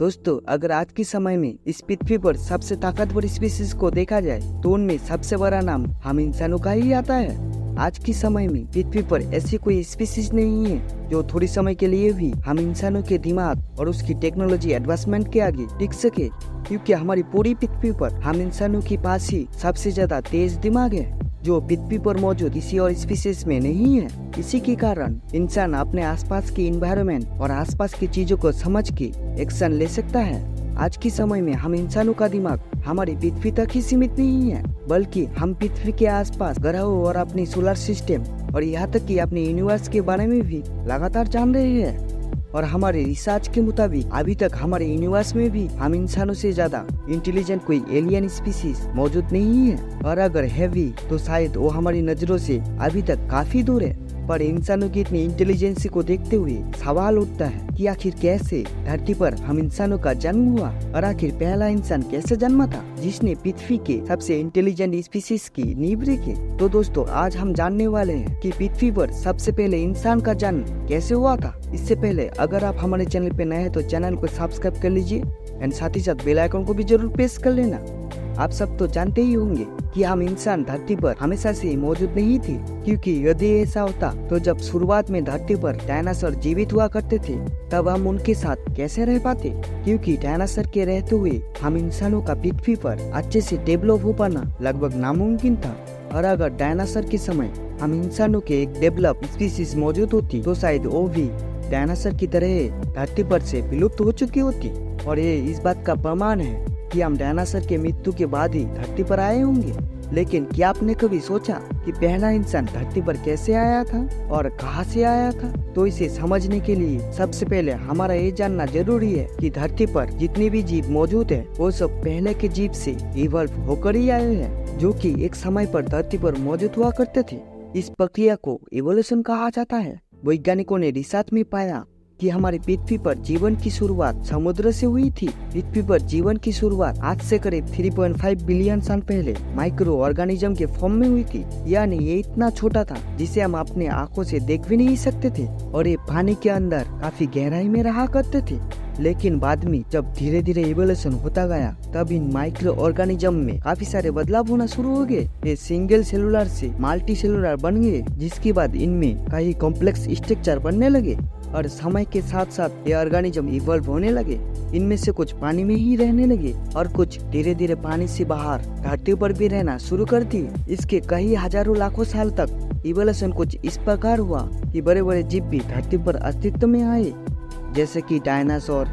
दोस्तों, अगर आज के समय में इस पृथ्वी पर सबसे ताकतवर स्पीशीज को देखा जाए तो उनमें सबसे बड़ा नाम हम इंसानों का ही आता है। आज के समय में पृथ्वी पर ऐसी कोई स्पीशीज नहीं है जो थोड़ी समय के लिए भी हम इंसानों के दिमाग और उसकी टेक्नोलॉजी एडवांसमेंट के आगे टिक सके, क्योंकि हमारी पूरी पृथ्वी पर हम इंसानों के पास ही सबसे ज्यादा तेज दिमाग है जो पृथ्वी पर मौजूद किसी और स्पीशीज में नहीं है। इसी के कारण इंसान अपने आसपास के एनवायरनमेंट और आसपास की चीजों को समझ के एक्शन ले सकता है। आज के समय में हम इंसानों का दिमाग हमारी पृथ्वी तक ही सीमित नहीं है, बल्कि हम पृथ्वी के आसपास ग्रहों और अपनी सोलर सिस्टम और यहाँ तक कि अपने यूनिवर्स के बारे में भी लगातार जान रहे हैं। और हमारे रिसर्च के मुताबिक अभी तक हमारे यूनिवर्स में भी हम इंसानों से ज्यादा इंटेलिजेंट कोई एलियन स्पीशीज मौजूद नहीं है, और अगर है भी तो शायद वो हमारी नजरों से अभी तक काफी दूर है। पर इंसानों की इतनी इंटेलिजेंसी को देखते हुए सवाल उठता है कि आखिर कैसे धरती पर हम इंसानों का जन्म हुआ, और आखिर पहला इंसान कैसे जन्मा था जिसने पृथ्वी के सबसे इंटेलिजेंट स्पीशीज की नींव रखी। तो दोस्तों, आज हम जानने वाले हैं कि पृथ्वी पर सबसे पहले इंसान का जन्म कैसे हुआ था। इससे पहले अगर आप हमारे चैनल पे नए हैं तो चैनल को सब्सक्राइब कर लीजिए एंड साथ ही साथ बेल आइकन को भी जरूर प्रेस कर लेना। आप सब तो जानते ही होंगे कि हम इंसान धरती पर हमेशा से ही मौजूद नहीं थे, क्योंकि यदि ऐसा होता तो जब शुरुआत में धरती पर डायनासोर जीवित हुआ करते थे तब हम उनके साथ कैसे रह पाते, क्योंकि डायनासोर के रहते हुए हम इंसानों का पृथ्वी पर अच्छे से डेवलप हो पाना लगभग नामुमकिन था। और अगर डायनासोर के समय हम इंसानों के एक डेवलप स्पीशीज मौजूद होती तो शायद वो भी डायनासोर की तरह धरती पर से विलुप्त हो चुकी होती। और ये इस बात का प्रमाण है कि हम डायनासोर के मृत्यु के बाद ही धरती पर आए होंगे। लेकिन क्या आपने कभी सोचा कि पहला इंसान धरती पर कैसे आया था और कहां से आया था? तो इसे समझने के लिए सबसे पहले हमारा ये जानना जरूरी है कि धरती पर जितनी भी जीव मौजूद है वो सब पहले के जीव से इवॉल्व होकर ही आए हैं, जो कि एक समय पर धरती पर मौजूद हुआ करते थे। इस प्रक्रिया को इवोल्यूशन कहा जाता है। वैज्ञानिकों ने रिसर्च में पाया कि हमारी पृथ्वी पर जीवन की शुरुआत समुद्र से हुई थी। पृथ्वी पर जीवन की शुरुआत आज से करीब 3.5 बिलियन साल पहले माइक्रो ऑर्गेनिज्म के फॉर्म में हुई थी। यानी ये इतना छोटा था जिसे हम अपने आंखों से देख भी नहीं सकते थे, और ये पानी के अंदर काफी गहराई में रहा करते थे। लेकिन बाद में जब धीरे धीरे इवोल्यूशन होता गया तब इन माइक्रो ऑर्गेनिज्म में काफी सारे बदलाव होना शुरू हो गए। ये सिंगल सेलुलर से मल्टी सेलुलर बन गए, जिसके बाद इनमें कई कॉम्प्लेक्स स्ट्रक्चर बनने लगे। और समय के साथ साथ ये ऑर्गेनिज्म इवॉल्व होने लगे। इनमें से कुछ पानी में ही रहने लगे और कुछ धीरे धीरे पानी से बाहर धरती पर भी रहना शुरू कर दिए। इसके कई हजारों लाखों साल तक इवोल्यूशन कुछ इस प्रकार हुआ कि बड़े बड़े जीव भी धरती पर अस्तित्व में आए, जैसे कि डायनासोर।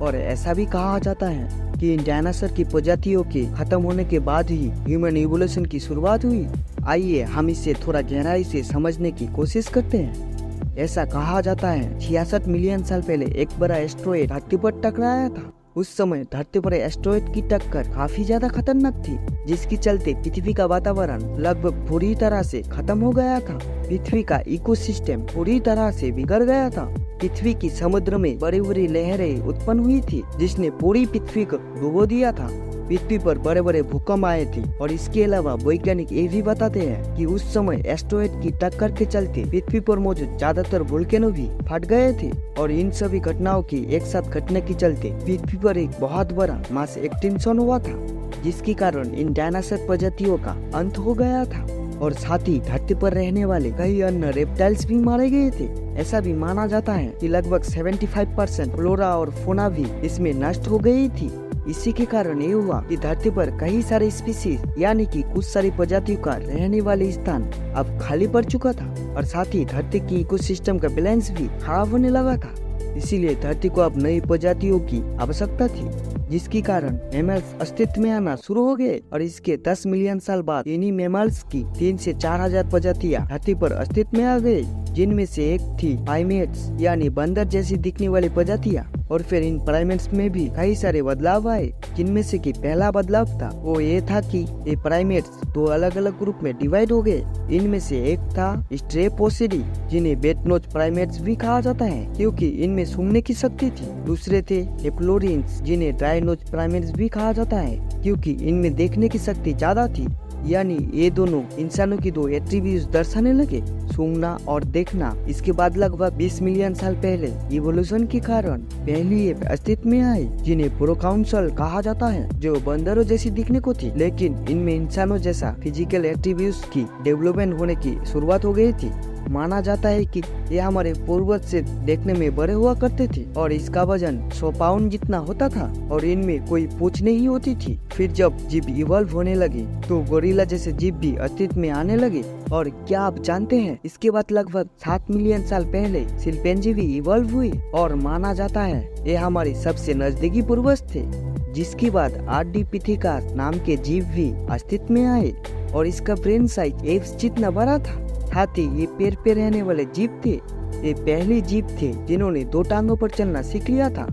और ऐसा भी कहा जाता है कि इन डायनासोर की प्रजातियों के खत्म होने के बाद ही ह्यूमन इवोल्यूशन की शुरुआत हुई। आइए हम इसे थोड़ा गहराई से समझने की कोशिश करते हैं। ऐसा कहा जाता है 66 मिलियन साल पहले एक बड़ा एस्ट्रॉयड धरती पर टकराया था। उस समय धरती पर एस्ट्रॉयड की टक्कर काफी ज्यादा खतरनाक थी, जिसके चलते पृथ्वी का वातावरण लगभग पूरी तरह से खत्म हो गया था। पृथ्वी का इकोसिस्टम पूरी तरह से बिगड़ गया था। पृथ्वी की समुद्र में बड़ी बड़ी लहरें उत्पन्न हुई थी, जिसने पूरी पृथ्वी को डुबो दिया था। पृथ्वी पर बड़े बड़े भूकंप आए थे। और इसके अलावा वैज्ञानिक ये भी बताते हैं कि उस समय एस्ट्रॉयड की टक्कर के चलते पृथ्वी पर मौजूद ज्यादातर वोल्केनो भी फट गए थे। और इन सभी घटनाओं की एक साथ घटने के चलते पृथ्वी पर एक बहुत बड़ा मास एक्सटिंक्शन हुआ था, जिसके कारण इन डायनासोर प्रजातियों का अंत हो गया था। और साथ ही धरती पर रहने वाले कई अन्य रेप्टाइल्स भी मारे गए थे। ऐसा भी माना जाता है कि लगभग 75% फ्लोरा और फौना भी इसमें नष्ट हो गई थी। इसी के कारण ये हुआ कि धरती पर कई सारे स्पीशीज यानी कि कुछ सारी प्रजातियों का रहने वाले स्थान अब खाली पड़ चुका था, और साथ ही धरती की इकोसिस्टम का बैलेंस भी खराब होने लगा था। इसीलिए धरती को अब नई प्रजातियों की आवश्यकता थी, जिसके कारण मैमल्स अस्तित्व में आना शुरू हो गए। और इसके 10 मिलियन साल बाद इन्हीं मैमल्स की 3 से 4,000 प्रजातियां धरती पर अस्तित्व में आ गई, जिनमें से एक थी प्राइमेट्स यानी बंदर जैसी दिखने वाली प्रजातियां। और फिर इन प्राइमेट्स में भी कई सारे बदलाव आए, जिनमें से कि पहला बदलाव था वो ये था कि ये प्राइमेट्स 2 अलग अलग ग्रुप में डिवाइड हो गए। इनमें से एक था स्ट्रेपोसिडी, जिन्हें बेटनोज प्राइमेट्स भी कहा जाता है क्योंकि इनमें सूंघने की शक्ति थी। दूसरे थे हेप्लोरिन्स, जिन्हें ड्राइनोज प्राइमेट्स भी कहा जाता है क्योंकि इनमें देखने की शक्ति ज्यादा थी। यानी ये दोनों इंसानों की दो एट्रीब्यूट्स दर्शाने लगे, सूंघना और देखना। इसके बाद लगभग 20 मिलियन साल पहले इवोल्यूशन के कारण पहली एप अस्तित्व में आई, जिन्हें प्रोकाउंसल कहा जाता है, जो बंदरों जैसी दिखने को थी, लेकिन इनमें इंसानों जैसा फिजिकल एट्रीब्यूट्स की डेवलपमेंट होने की शुरुआत हो गई थी। माना जाता है कि ये हमारे पूर्वज से देखने में बड़े हुआ करते थे और इसका वजन 100 पाउंड जितना होता था और इनमें कोई पूंछ नहीं होती थी। फिर जब जीव इवॉल्व होने लगे तो गोरिल्ला जैसे जीव भी अस्तित्व में आने लगे। और क्या आप जानते हैं, इसके बाद लगभग 7 मिलियन साल पहले चिंपैंजी भी इवॉल्व हुए और माना जाता है ये हमारे सबसे नजदीकी पूर्वज थे। जिसके बाद आर्डिपिथेकस नाम के जीव भी अस्तित्व में आए और इसका ब्रेन साइज एप्स जितना बड़ा था। साथ ही ये पैर पे रहने वाले जीव थे। ये पहले जीव थे जिन्होंने 2 टांगों पर चलना सीख लिया था।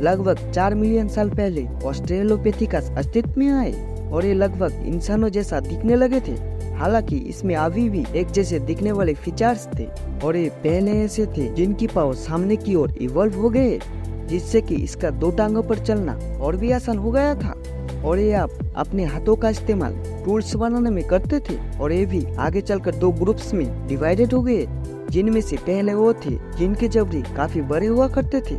लगभग 4 मिलियन साल पहले ऑस्ट्रेलोपिथेकस अस्तित्व में आए और ये लगभग इंसानों जैसा दिखने लगे थे। हालांकि इसमें अभी भी एक जैसे दिखने वाले फीचर्स थे और ये पहले ऐसे थे जिनकी पाँव सामने की ओर इवॉल्व हो गए, जिससे कि इसका 2 टांगों पर चलना और भी आसान हो गया था। और ये आप अपने हाथों का इस्तेमाल टूल्स बनाने में करते थे। और ये भी आगे चलकर 2 ग्रुप्स में डिवाइडेड हो गए, जिनमें से पहले वो थे जिनके जबड़े काफी बड़े हुआ करते थे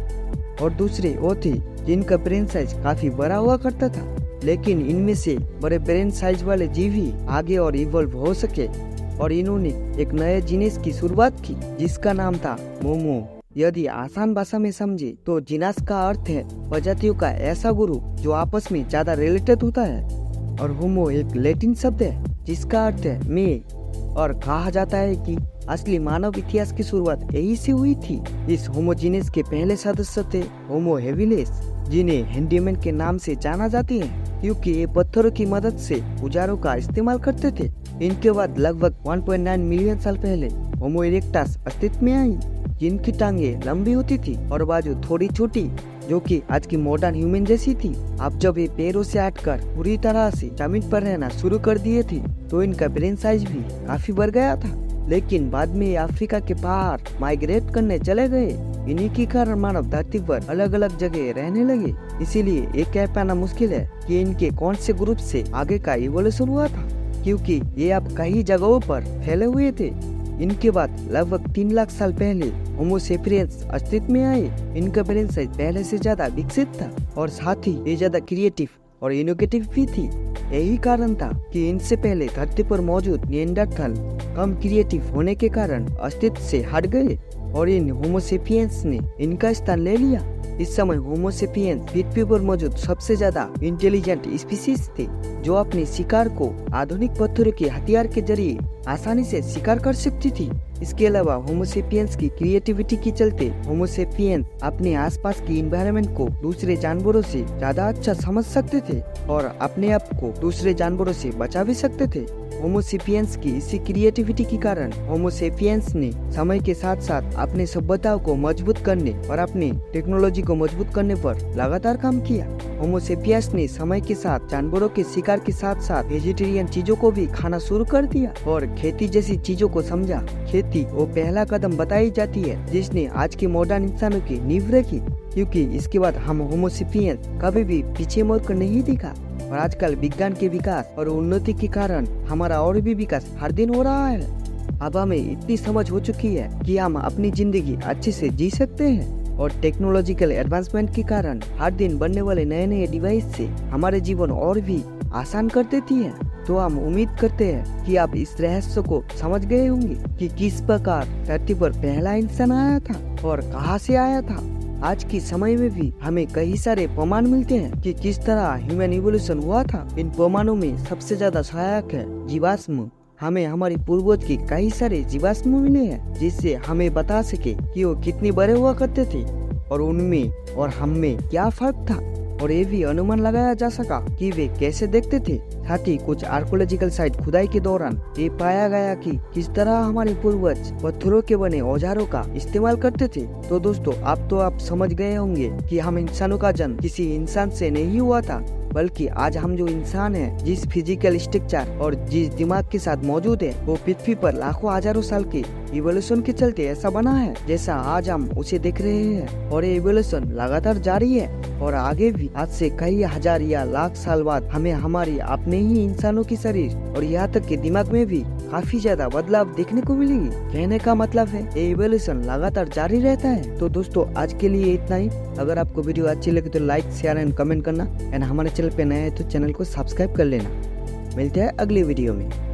और दूसरे वो थे जिनका ब्रेन साइज काफी बड़ा हुआ करता था। लेकिन इनमें से बड़े ब्रेन साइज वाले जीव ही आगे और इवॉल्व हो सके और इन्होंने एक नए जीनस की शुरुआत की, जिसका नाम था मोमो। यदि आसान भाषा में समझे तो जीनस का अर्थ है प्रजातियों का ऐसा ग्रुप जो आपस में ज्यादा रिलेटेड होता है और होमो एक लैटिन शब्द है जिसका अर्थ है मैं। और कहा जाता है कि असली मानव इतिहास की शुरुआत यही से हुई थी। इस होमोजीनस के पहले सदस्य थे होमो हेबिलिस, जिन्हें हैंडीमैन के नाम से जाना जाती है क्योंकि ये पत्थरों की मदद से औजारों का इस्तेमाल करते थे। इनके बाद लगभग 1.9 मिलियन साल पहले होमो इरेक्टस अस्तित्व में आई, जिनकी टांगे लंबी होती थी और बाजू थोड़ी छोटी, जो कि आज की मॉडर्न ह्यूमन जैसी थी। अब जब ये पैरों से हटकर पूरी तरह से जमीन पर रहना शुरू कर दिए थे तो इनका ब्रेन साइज भी काफी बढ़ गया था। लेकिन बाद में अफ्रीका के बाहर माइग्रेट करने चले गए। इन्हीं के कारण मानव धरती पर अलग अलग जगह रहने लगे। इसीलिए ये कह पाना मुश्किल है कि इनके कौन से ग्रुप से आगे का इवोल्यूशन हुआ था, क्योंकि ये अब कई जगहों पर फैले हुए थे। इनके बाद लगभग 3 लाख साल पहले होमो सेपियंस अस्तित्व में आए। इनका ब्रेन साइज पहले से ज्यादा विकसित था और साथ ही ये ज्यादा क्रिएटिव और इनोवेटिव भी थी। यही कारण था कि इनसे पहले धरती पर मौजूद निएंडरथल कम क्रिएटिव होने के कारण अस्तित्व से हट गए और इन होमो सेपियंस ने इनका स्थान ले लिया। इस समय होमो सेपियंस पृथ्वी पर मौजूद सबसे ज्यादा इंटेलिजेंट स्पीसीज थे, जो अपने शिकार को आधुनिक पत्थरों के हथियार के जरिए आसानी से शिकार कर सकती थी। इसके अलावा होमो सेपियंस की क्रिएटिविटी के चलते होमो सेपियंस अपने आसपास की एनवायरनमेंट को दूसरे जानवरों से ज्यादा अच्छा समझ सकते थे और अपने आप को दूसरे जानवरों से बचा भी सकते थे। होमो सेपियंस की इसी क्रिएटिविटी के कारण होमो सेपियंस ने समय के साथ साथ अपने सभ्यताओं को मजबूत करने और अपनी टेक्नोलॉजी को मजबूत करने पर लगातार काम किया। होमो सेपियंस ने समय के साथ जानवरों के शिकार के साथ साथ वेजिटेरियन चीजों को भी खाना शुरू कर दिया और खेती जैसी चीजों को समझा। खेती वो पहला कदम बताई जाती है जिसने आज के मॉडर्न इंसानों की नींव रखी, क्योंकि इसके बाद हम होमो सेपियंस कभी भी पीछे मुड़कर नहीं दिखा। और आजकल विज्ञान के विकास और उन्नति के कारण हमारा और भी विकास हर दिन हो रहा है। अब हमें इतनी समझ हो चुकी है कि हम अपनी जिंदगी अच्छे से जी सकते हैं और टेक्नोलॉजिकल एडवांसमेंट के कारण हर दिन बनने वाले नए नए डिवाइस से हमारे जीवन और भी आसान कर देती है। तो हम उम्मीद करते हैं कि आप इस रहस्य को समझ गए होंगे कि किस प्रकार धरती पर पहला इंसान आया था और कहां से आया था। आज के समय में भी हमें कई सारे प्रमाण मिलते हैं कि किस तरह ह्यूमन इवोल्यूशन हुआ था। इन प्रमाणों में सबसे ज्यादा सहायक है जीवाश्म। हमें हमारे पूर्वज के कई सारे जीवाश्म मिले हैं जिससे हमें बता सके कि वो कितने बड़े हुआ करते थे और उनमें और हम में क्या फर्क था। और ये भी अनुमान लगाया जा सका कि वे कैसे देखते थे। साथ ही कुछ आर्कोलॉजिकल साइट खुदाई के दौरान ये पाया गया कि किस तरह हमारे पूर्वज पत्थरों के बने औजारों का इस्तेमाल करते थे। तो दोस्तों, आप समझ गए होंगे कि हम इंसानों का जन्म किसी इंसान से नहीं हुआ था, बल्कि आज हम जो इंसान है, जिस फिजिकल स्ट्रक्चर और जिस दिमाग के साथ मौजूद है, वो पृथ्वी पर लाखों हजारों साल की इवोल्यूशन के चलते ऐसा बना है जैसा आज हम उसे देख रहे हैं। और ये इवोल्यूशन लगातार जारी है और आगे भी। आज से कई हजार या लाख साल बाद हमें हमारी अपने ही इंसानों की शरीर और यहाँ तक के दिमाग में भी काफी ज्यादा बदलाव देखने को मिलेगी। कहने का मतलब है ये इवोल्यूशन लगातार जारी रहता है। तो दोस्तों आज के लिए इतना ही। अगर आपको वीडियो अच्छी लगे तो लाइक, शेयर एंड कमेंट करना। एंड हमारे चैनल पे नए हैं तो चैनल को सब्सक्राइब कर लेना। मिलते हैं अगली वीडियो में।